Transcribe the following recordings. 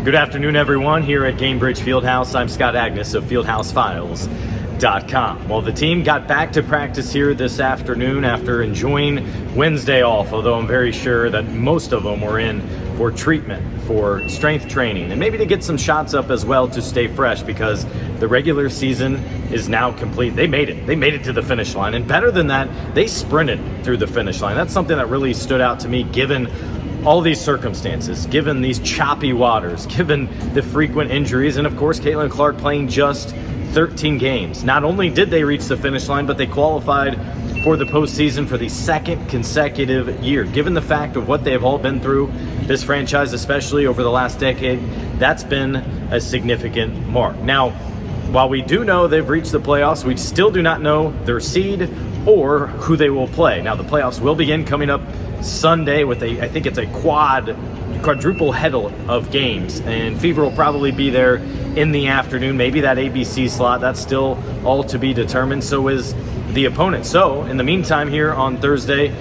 Good afternoon, everyone, here at Gainbridge Fieldhouse. I'm Scott Agness of FieldhouseFiles.com. Well, the team got back to practice here this afternoon after enjoying Wednesday off, although I'm very sure that most of them were in for treatment, for strength training, and maybe to get some shots up as well to stay fresh, because the regular season is now complete. They made it. They made it to the finish line, and better than that, they sprinted through the finish line. That's something that really stood out to me, given all these circumstances, given these choppy waters, given the frequent injuries, and of course, Caitlin Clark playing just 13 games. Not only did they reach the finish line, but they qualified for the postseason for the second consecutive year. Given the fact of what they have all been through, this franchise, especially over the last decade, that's been a significant mark. Now, while we do know they've reached the playoffs, we still do not know their seed or who they will play. Now, the playoffs will begin coming up Sunday with I think it's a quadruple head of games, and Fever will probably be there in the afternoon, maybe that ABC slot. That's still all to be determined. So is the opponent. So in the meantime, here on Thursday,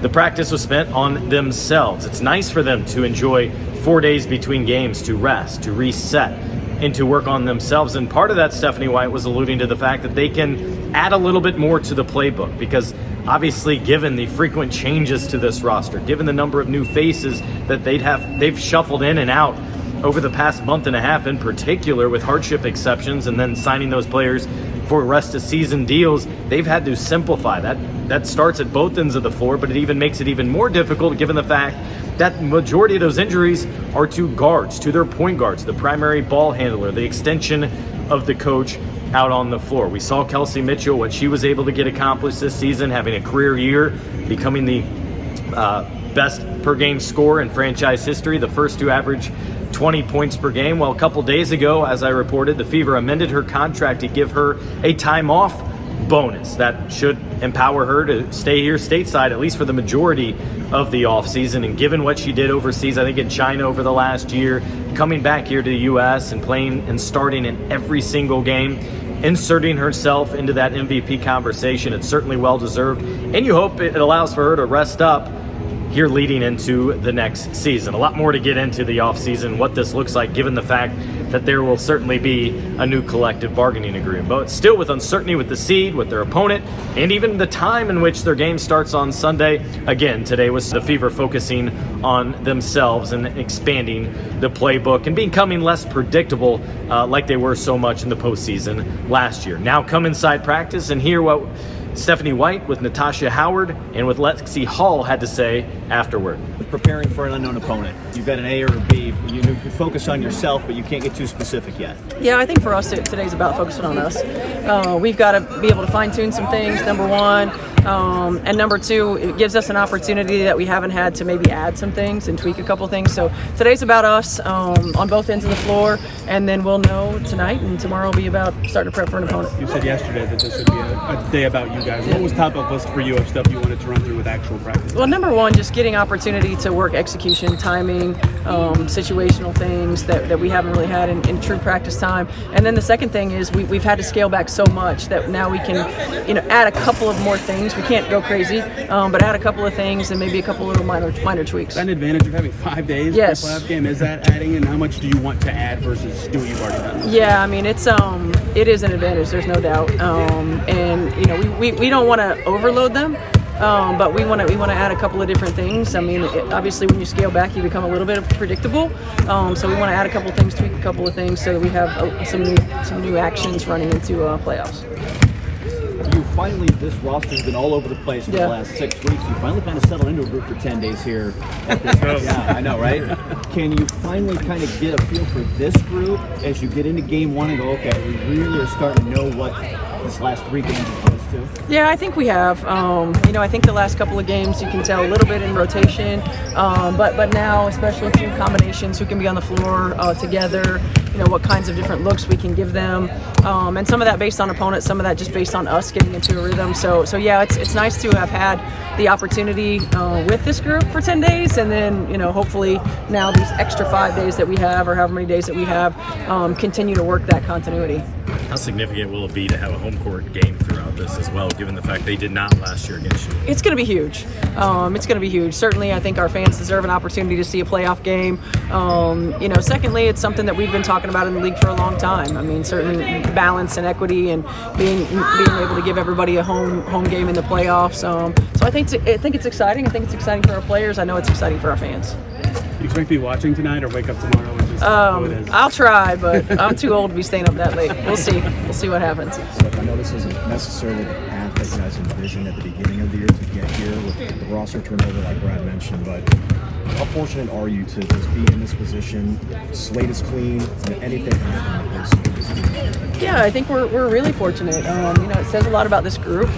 the practice was spent on themselves. It's nice for them to enjoy 4 days between games, to rest, to reset, and to work on themselves. And part of that, Stephanie White was alluding to the fact that they can add a little bit more to the playbook, because obviously, given the frequent changes to this roster, given the number of new faces that they've shuffled in and out over the past month and a half, in particular with hardship exceptions, and then signing those players for rest of season deals, they've had to simplify. That starts at both ends of the floor, but it even makes it even more difficult given the fact that majority of those injuries are to guards, to their point guards, the primary ball handler, the extension of the coach out on the floor. We saw Kelsey Mitchell, what she was able to get accomplished this season, having a career year, becoming the best per game scorer in franchise history, the first to average 20 points per game. Well, a couple days ago, as I reported, the Fever amended her contract to give her a time off bonus that should empower her to stay here stateside, at least for the majority of the offseason. And given what she did overseas, I think in China over the last year, coming back here to the U.S. and playing and starting in every single game, inserting herself into that MVP conversation, it's certainly well-deserved. And you hope it allows for her to rest up here leading into the next season. A lot more to get into the offseason, what this looks like, given the fact that there will certainly be a new collective bargaining agreement. But still, with uncertainty with the seed, with their opponent, and even the time in which their game starts on Sunday, again, today was the Fever focusing on themselves and expanding the playbook and becoming less predictable like they were so much in the postseason last year. Now come inside practice and hear what Stephanie White with Natasha Howard and with Lexie Hull had to say afterward. Preparing for an unknown opponent, you've got an A or a B. You focus on yourself, but you can't get too specific yet. Yeah, I think for us today's about focusing on us. We've got to be able to fine-tune some things, number one. And number two, it gives us an opportunity that we haven't had to maybe add some things and tweak a couple things. So today's about us on both ends of the floor, and then we'll know tonight, and tomorrow will be about starting to prep for an opponent. You said yesterday that this would be a day about you guys. What was top of list for you of stuff you wanted to run through with actual practice? Well, number one, just getting opportunity to work execution, timing, situational things that we haven't really had in true practice time. And then the second thing is we've had to scale back so much that now we can, add a couple of more things. We can't go crazy, but add a couple of things and maybe a couple little minor tweaks. Is that an advantage of having 5 days for a playoff game? Is that adding, and how much do you want to add versus do what you've already done? Yeah, I mean it is an advantage. There's no doubt, and we don't want to overload them. But we want to add a couple of different things. I mean, obviously, when you scale back, you become a little bit predictable. So we want to add a couple of things, tweak a couple of things, so that we have some new actions running into playoffs. You finally, this roster's been all over the place for the last 6 weeks. You finally kind of settled into a group for 10 days here. Yeah, I know, right? Can you finally kind of get a feel for this group as you get into game one and go, okay, we really are starting to know what this last 3 games is supposed to? Yeah, I think we have. I think the last couple of games you can tell a little bit in rotation, but now, especially through combinations, who can be on the floor together, what kinds of different looks we can give them, and some of that based on opponents, some of that just based on us getting into a rhythm. So yeah, it's nice to have had the opportunity with this group for 10 days, and then hopefully now these extra 5 days that we have, or however many days that we have, continue to work that continuity. How significant will it be to have a home court game throughout this as well, given the fact they did not last year against you? It's going to be huge. It's going to be huge. Certainly, I think our fans deserve an opportunity to see a playoff game. Secondly, it's something that we've been talking about in the league for a long time. I mean, certainly balance and equity and being able to give everybody a home game in the playoffs. So I think it's exciting. I think it's exciting for our players. I know it's exciting for our fans. Do you expect to be watching tonight or wake up tomorrow and just how it is? I'll try, but I'm too old to be staying up that late. We'll see. We'll see what happens. Look, I know this isn't necessarily the path that you guys envisioned at the beginning of the year to get here with the roster turnover, like Brad mentioned, but how fortunate are you to just be in this position? Slate is clean, and anything can happen. Yeah, I think we're really fortunate. It says a lot about this group.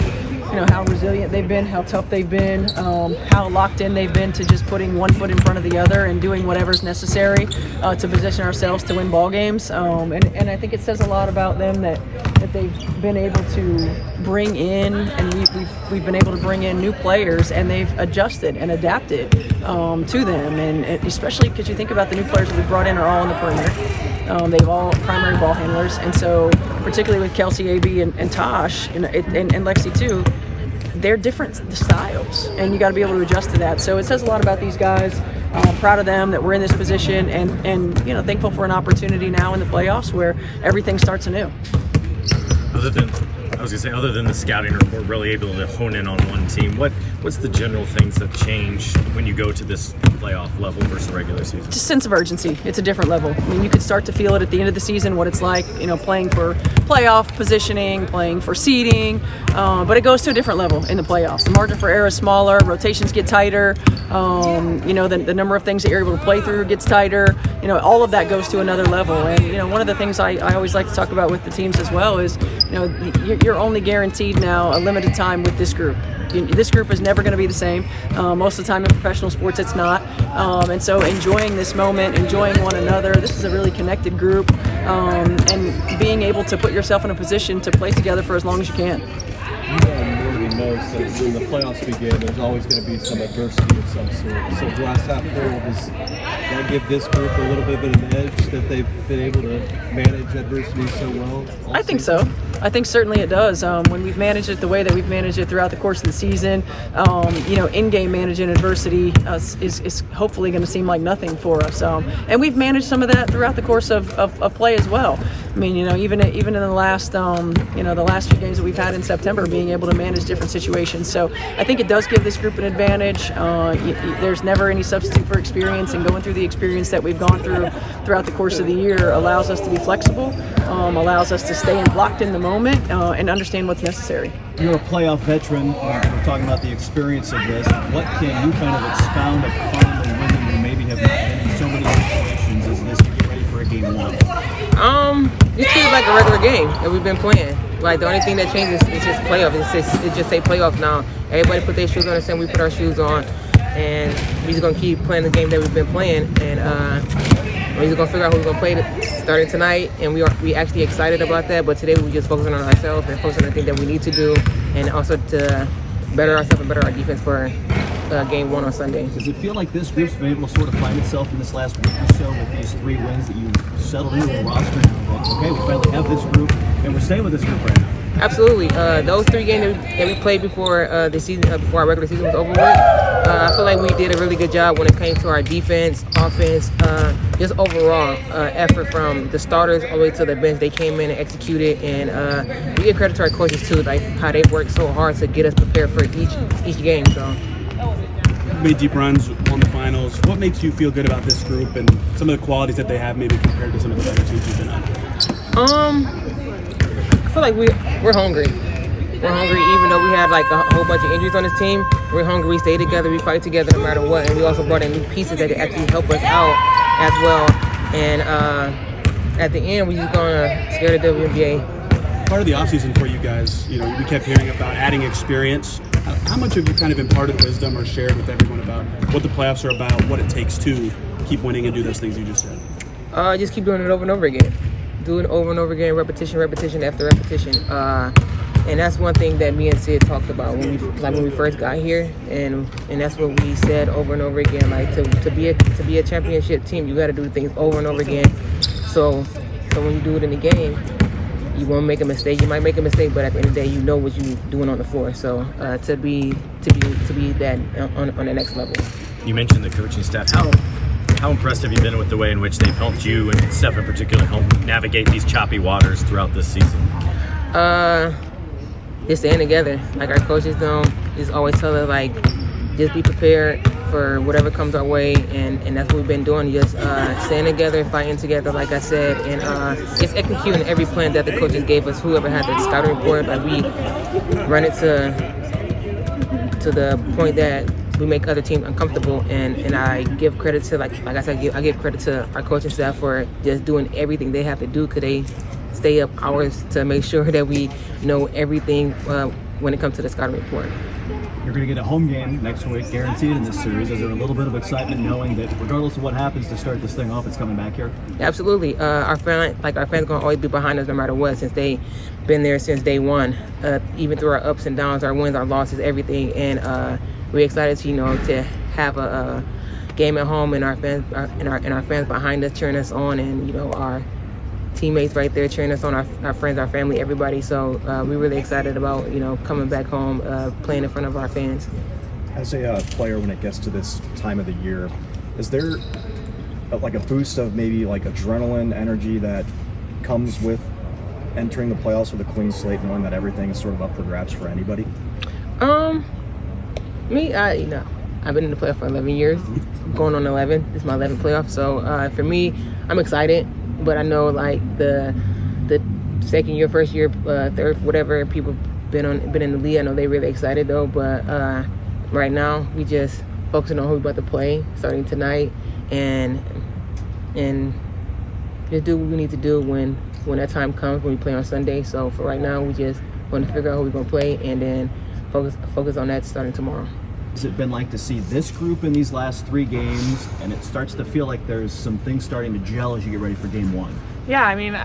How resilient they've been, how tough they've been, how locked in they've been to just putting one foot in front of the other and doing whatever's necessary to position ourselves to win ball games. And I think it says a lot about them that they've been able to bring in, and we've been able to bring in new players, and they've adjusted and adapted to them. And especially because you think about the new players that we brought in are all on the perimeter. They've all primary ball handlers, and so particularly with Kelsey, AB, and Tosh, and Lexie too, they're different styles, and you got to be able to adjust to that. So it says a lot about these guys. I'm proud of them that we're in this position, and thankful for an opportunity now in the playoffs where everything starts anew. Other than the scouting report, really able to hone in on one team, what's the general things that change when you go to this playoff level versus regular season? Just sense of urgency. It's a different level. I mean, you could start to feel it at the end of the season, what it's like, playing for playoff positioning, playing for seeding, but it goes to a different level in the playoffs. The margin for error is smaller, rotations get tighter, the number of things that you're able to play through gets tighter. All of that goes to another level. And, one of the things I always like to talk about with the teams as well is, you're only guaranteed now a limited time with this group. This group is never going to be the same. Most of the time in professional sports, it's not. And so enjoying this moment, enjoying one another. This is a really connected group, and being able to put yourself in a position to play together for as long as you can. Everybody knows that when the playoffs begin, there's always going to be some adversity of some sort. So glass half full, does that give this group a little bit of an edge that they've been able to manage adversity so well? I think so. I think certainly it does. When we've managed it the way that we've managed it throughout the course of the season, in-game managing adversity is hopefully going to seem like nothing for us. And we've managed some of that throughout the course of play as well. I mean, even in the last few games that we've had in September, being able to manage different situations. So I think it does give this group an advantage. There's never any substitute for experience, and going through the experience that we've gone throughout the course of the year allows us to be flexible, allows us to stay locked in the moment, and understand what's necessary. You're a playoff veteran. We're talking about the experience of this. What can you kind of expound upon the women who maybe have not been in so many situations as this to get ready for a game one? It's treated like a regular game that we've been playing. Like, the only thing that changes is just playoff. It's just say playoff now. Everybody put their shoes on the same. We put our shoes on, and we're just gonna keep playing the game that we've been playing. And we're just gonna figure out who we're gonna play starting tonight. And we actually excited about that. But today we're just focusing on ourselves and focusing on the things that we need to do, and also to better ourselves and better our defense for game one on Sunday. Does it feel like this group's been able to sort of find itself in this last week or so with these 3 wins that you've settled into the roster now? Like, okay, we finally have this group, and we're staying with this group right now. Absolutely. Those 3 games that we played before the season, before our regular season was over with, I feel like we did a really good job when it came to our defense, offense, just overall effort from the starters all the way to the bench. They came in and executed, and we give credit to our coaches too, like how they worked so hard to get us prepared for each game. So. Made deep runs, won the finals. What makes you feel good about this group and some of the qualities that they have maybe compared to some of the other teams you've been on? I feel like we're hungry. We're hungry even though we had like a whole bunch of injuries on this team. We're hungry, we stay together, we fight together no matter what. And we also brought in new pieces that actually help us out as well. And at the end, we just gonna scare the WNBA. Part of the offseason for you guys, we kept hearing about adding experience. How much have you kind of imparted wisdom or shared with everyone about what the playoffs are about, what it takes to keep winning and do those things you just said? Just keep doing it over and over again. Do it over and over again, repetition after repetition. And that's one thing that me and Sid talked about when we first got here, and that's what we said over and over again. Like to be a championship team, you got to do things over and over again. So when you do it in the game, you won't make a mistake. You might make a mistake, but at the end of the day, you know what you're doing on the floor. So to be that on the next level. You mentioned the coaching staff. How impressed have you been with the way in which they've helped you, and Steph in particular, help navigate these choppy waters throughout this season? Just staying together. Like our coaches just always tell us, like, just be prepared for whatever comes our way, and that's what we've been doing. Just staying together, fighting together, like I said, and just executing every plan that the coaches gave us. Whoever had the scouting report, like we run it to the point that we make other teams uncomfortable, and I give credit to, like I said, I give credit to our coaching staff for just doing everything they have to do, because they stay up hours to make sure that we know everything when it comes to the scouting report. You're going to get a home game next week, guaranteed in this series. Is there a little bit of excitement knowing that regardless of what happens to start this thing off, it's coming back here? Absolutely. Our fans going to always be behind us no matter what, since they've been there since day one. Even through our ups and downs, our wins, our losses, everything. And we're excited to have a game at home, and our fans behind us cheering us on, and our teammates right there cheering us on, our friends, our family, everybody. So we're really excited about coming back home, playing in front of our fans. As a player, when it gets to this time of the year, is there like a boost of maybe like adrenaline, energy that comes with entering the playoffs with a clean slate, knowing that everything is sort of up for grabs for anybody? I've been in the playoff for 11 years, going on 11. This is my 11th playoff. So for me, I'm excited. But I know, like, the second year, first year, third, whatever, people been in the league, I know they're really excited though. But right now, we just focusing on who we're about to play starting tonight, and just do what we need to do when that time comes, when we play on Sunday. So for right now, we just want to figure out who we're gonna play, and then focus on that starting tomorrow. What's it been like to see this group in these last 3 games, and it starts to feel like there's some things starting to gel as you get ready for game 1? Yeah, I mean,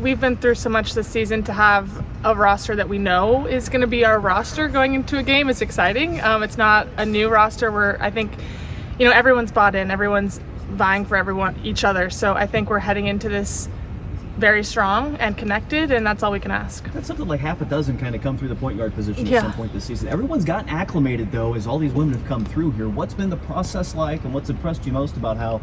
we've been through so much this season. To have a roster that we know is going to be our roster going into a game is exciting. It's not a new roster where I think, everyone's bought in, everyone's vying for each other. So I think we're heading into this very strong and connected, and that's all we can ask. That's something like half a dozen kind of come through the point guard position at some point this season. Everyone's gotten acclimated, though, as all these women have come through here. What's been the process like, and what's impressed you most about how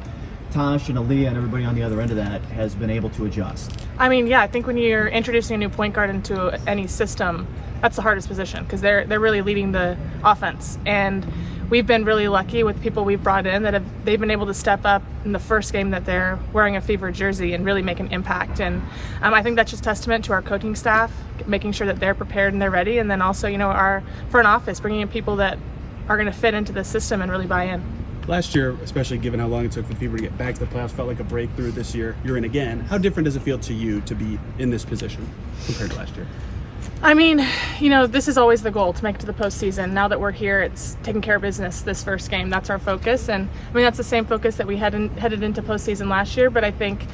Tosh and Aaliyah and everybody on the other end of that has been able to adjust? I mean, I think when you're introducing a new point guard into any system, that's the hardest position, because they're really leading the offense. And we've been really lucky with people we've brought in that they've been able to step up in the first game that they're wearing a Fever jersey and really make an impact. And I think that's just testament to our coaching staff, making sure that they're prepared and they're ready. And then also, our front office, bringing in people that are going to fit into the system and really buy in. Last year, especially given how long it took for the Fever to get back to the playoffs, felt like a breakthrough. This year, you're in again. How different does it feel to you to be in this position compared to last year? I mean, this is always the goal, to make it to the postseason. Now that we're here, it's taking care of business this first game. That's our focus. And I mean, that's the same focus that we headed into postseason last year. But I think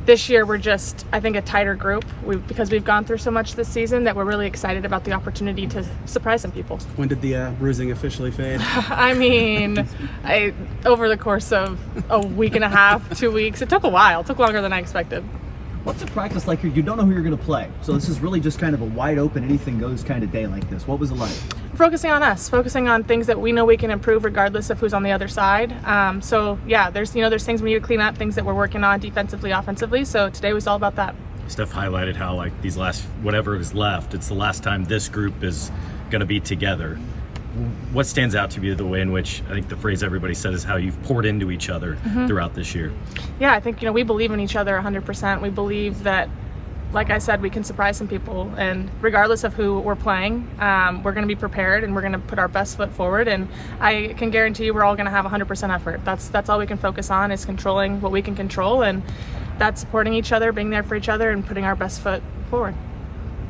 this year we're just, a tighter group because we've gone through so much this season that we're really excited about the opportunity to surprise some people. When did the bruising officially fade? I mean, over the course of a week and a half, 2 weeks. It took a while. It took longer than I expected. What's a practice like here? You don't know who you're going to play. So this is really just kind of a wide open, anything goes kind of day like this. What was it like? Focusing on us, focusing on things that we know we can improve regardless of who's on the other side. There's things we need to clean up, things that we're working on defensively, offensively. So today was all about that. Steph highlighted how, like, these last, whatever is left, it's the last time this group is going to be together. What stands out to you, the way in which, I think the phrase everybody said is how you've poured into each other throughout this year? Yeah, I think, we believe in each other 100%. We believe that, like I said, we can surprise some people. And regardless of who we're playing, we're going to be prepared and we're going to put our best foot forward. And I can guarantee you we're all going to have 100% effort. That's all we can focus on, is controlling what we can control. And that's supporting each other, being there for each other, and putting our best foot forward.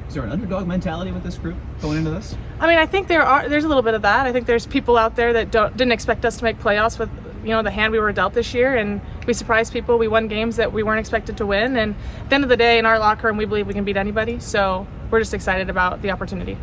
Is there an underdog mentality with this group going into this? I mean, I think there's a little bit of that. I think there's people out there that didn't expect us to make playoffs with, the hand we were dealt this year, and we surprised people. We won games that we weren't expected to win, and at the end of the day, in our locker room, we believe we can beat anybody. So we're just excited about the opportunity.